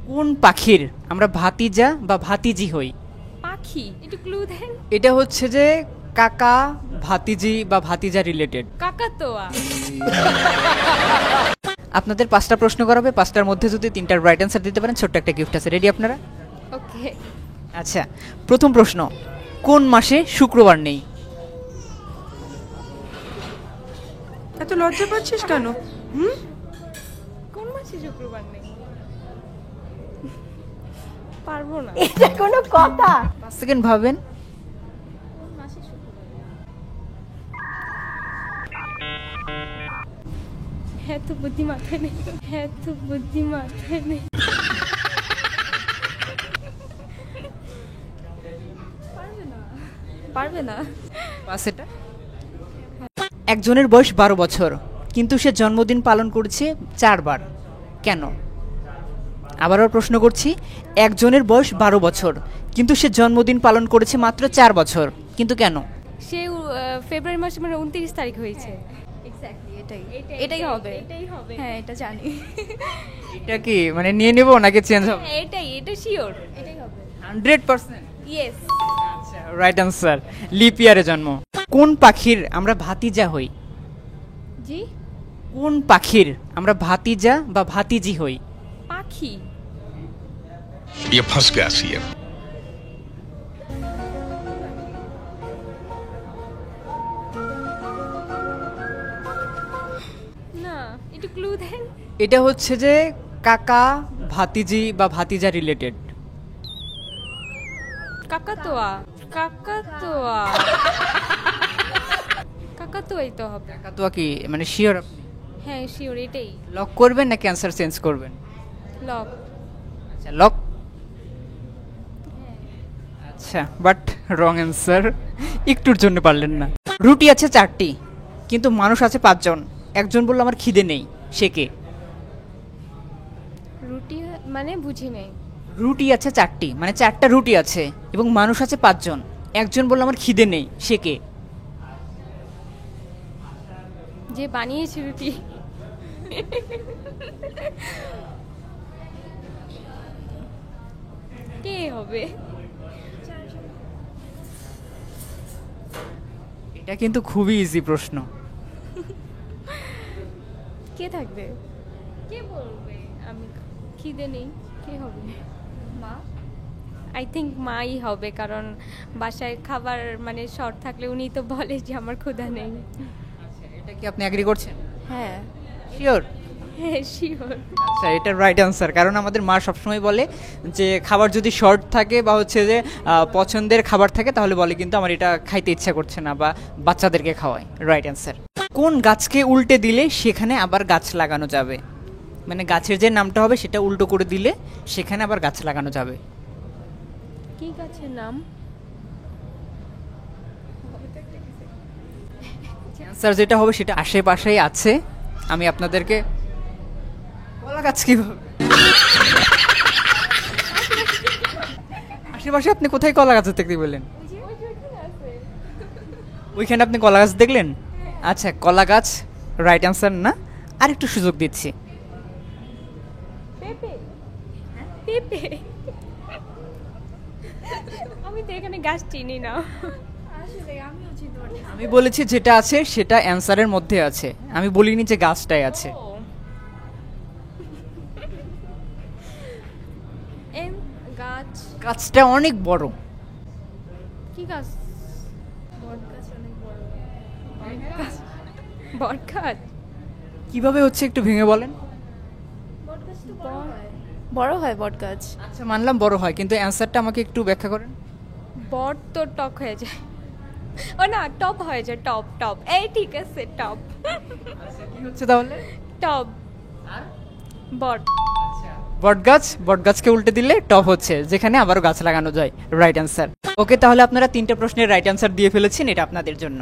কোন পাখির আমরা ভাতিজা বা ভাতিজি হই? পাখি, একটু ক্লু দেন। এটা হচ্ছে যে কাকা ভাতিজি বা ভাতিজা রিলেটেড। কাকাতোয়া। আপনাদের 5টা প্রশ্ন করাবে, 5টার মধ্যে যদি 3টার রাইট অ্যান্সার দিতে পারেন ছোট্ট একটা গিফট আছে। রেডি আপনারা? ওকে। আচ্ছা, প্রথম প্রশ্ন, কোন মাসে শুক্রবার নেই? এত লজ্জা পাচ্ছিস কেন? কোন মাসে শুক্রবার নেই? পারবো না। এটা কোনো কথা? 5 সেকেন্ড ভাবেন। কোন মাসে শুক্রবার নেই? হ্যাঁ তো বুদ্ধি মাথায় নেই। পারবে না। পাস এটা। একজনের বয়স 12 বছর, কিন্তু সে জন্মদিন পালন করেছে 4 বার, কেন? আবারও প্রশ্ন করছি, একজনের বয়স 12 বছর, কিন্তু সে জন্মদিন পালন করেছে মাত্র 4 বছর, কিন্তু কেন? সে ফেব্রুয়ারি মাসে মানে 29 তারিখ হয়েছে। এক্স্যাক্টলি এটাই এটাই হবে। হ্যাঁ এটা জানি। এটা কি মানে নিয়ে নেব নাকি চেঞ্জ হবে? হ্যাঁ, এটা শিওর। এটাই হবে। 100%। ইয়েস। আচ্ছা, রাইট অ্যান্সার। লিপ ইয়ারে জন্ম। কোন পাখির আমরা ভাতিজা হই? জি? কোন পাখির আমরা ভাতিজা বা ভাতিজি হই? পাখি। ये फंस गया सीएम। না, একটু ক্লু দেন। এটা হচ্ছে যে কাকা ভাতিজি বা ভাতিজা রিলেটেড। কাকাতোয়া। কাকাতোয়াই তো হবে। কাকাতুয়া কি মানে শিওর আপনি? হ্যাঁ শিওর এটাই। লক করবেন নাকি অ্যান্সার চেঞ্জ করবেন? লক। আচ্ছা, লক। আচ্ছা, বাট রং অ্যান্সার। একটুর জন্য পারলেন না। রুটি আছে 4টি, কিন্তু মানুষ আছে 5 জন। একজন বলল আমার খিদে নেই, সে কে? রুটি মানে বুঝি নাই। রুটি আছে 4টি, মানে 4টা রুটি আছে এবং মানুষ আছে 5 জন। একজন বলল আমার খিদে নেই, সে কে? যে বানিয়েছে রুটি। কে হবে? এটা কিন্তু খুবই ইজি প্রশ্ন। কে থাকবে? কে বলবে আমি খিদে নেই? কে হবে? মা। আই থিঙ্ক মাই হবে, কারণ বাসায় খাবার মানে শর্ট থাকলে উনি তো বলে যে আমার ক্ষুধা নেই। এটা কি আপনি এগ্রি করছেন? হ্যাঁ। শিওর? হ্যাঁ শিওর। আচ্ছা, এটা রাইট অ্যান্সার। কারণ আমাদের মা সবসময় বলে যে খাবার যদি শর্ট থাকে বা হচ্ছে যে পছন্দের খাবার থাকে তাহলে বলে কিন্তু আমার এটা খাইতে ইচ্ছা করছে না, বা বাচ্চাদেরকে খাওয়ায়। Right answer. কোন গাছকে উল্টে দিলে সেখানে আবার গাছ লাগানো যাবে? মানে গাছের যে নামটা হবে সেটা উল্টো করে দিলে সেখানে আবার গাছ লাগানো যাবে। কি গাছের নাম? অ্যান্সার যেটা হবে সেটা আশেপাশেই আছে। আমি আপনাদেরকে কলা গাছ কিভাবে? আশেপাশে আপনি কোথায় কলা গাছ দেখতে পেলেন? ওইখানে আপনি কলা গাছ দেখলেন? আচ্ছা, কলা গাছ রাইট অ্যান্সার না। আর একটু সুযোগ দিচ্ছি। পেঁপে। আমি তো এখানে গাছ চিনি না। আমি বলেছি যেটা আছে সেটা অ্যান্সারের মধ্যে আছে, আমি বলিনি যে গাছটাই আছে। গাছ। গাছটা অনেক বড়। কি গাছ? বট গাছ। কিভাবে হচ্ছে একটু ভেঙে বলেন। বড় হয় বট গাছ। আচ্ছা, মানলাম বড় হয়, কিন্তু অ্যান্সারটা আমাকে একটু ব্যাখ্যা করেন। বট তো টক হয়ে যায়। ও না, টপ হয়ে যায়। টপ। এই ঠিক আছে, টপ। কি হচ্ছে তাহলে? টপ। বট। বটগাছকে উল্টে দিলে টপ হচ্ছে, যেখানে আবারও গাছ লাগানো যায়। Right answer. ওকে, তাহলে আপনারা 3টে প্রশ্নের রাইট অ্যান্সার দিয়ে ফেলেছেন, এটা আপনাদের জন্য।